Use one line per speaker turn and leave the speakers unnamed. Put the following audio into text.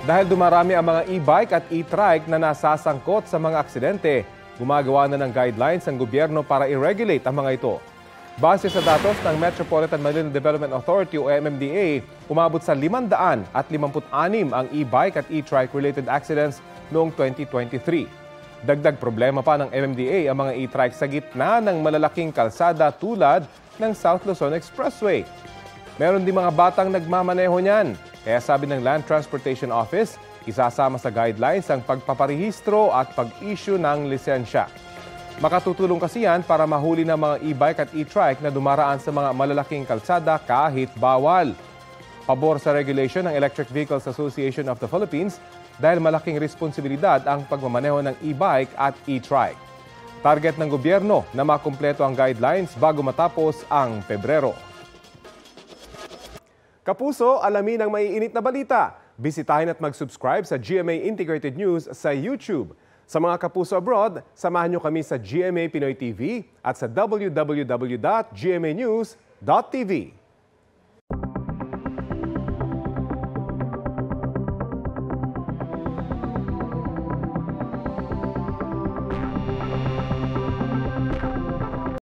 Dahil dumarami ang mga e-bike at e-trike na nasasangkot sa mga aksidente, gumagawa na ng guidelines ang gobyerno para i-regulate ang mga ito. Base sa datos ng Metropolitan Manila Development Authority o MMDA, umabot sa 556 ang e-bike at e-trike related accidents noong 2023. Dagdag problema pa ng MMDA ang mga e-trike sa gitna ng malalaking kalsada tulad ng South Luzon Expressway. Meron din mga batang nagmamaneho niyan. Kaya sabi ng Land Transportation Office, isasama sa guidelines ang pagpaparehistro at pag-issue ng lisensya. Makatutulong kasi yan para mahuli ng mga e-bike at e-trike na dumaraan sa mga malalaking kalsada kahit bawal. Pabor sa regulation ng Electric Vehicles Association of the Philippines dahil malaking responsibilidad ang pagmamaneho ng e-bike at e-trike. Target ng gobyerno na makumpleto ang guidelines bago matapos ang Pebrero. Kapuso, alamin ang maiinit na balita. Bisitahin at mag-subscribe sa GMA Integrated News sa YouTube. Sa mga kapuso abroad, samahan niyo kami sa GMA Pinoy TV at sa www.gmanews.tv.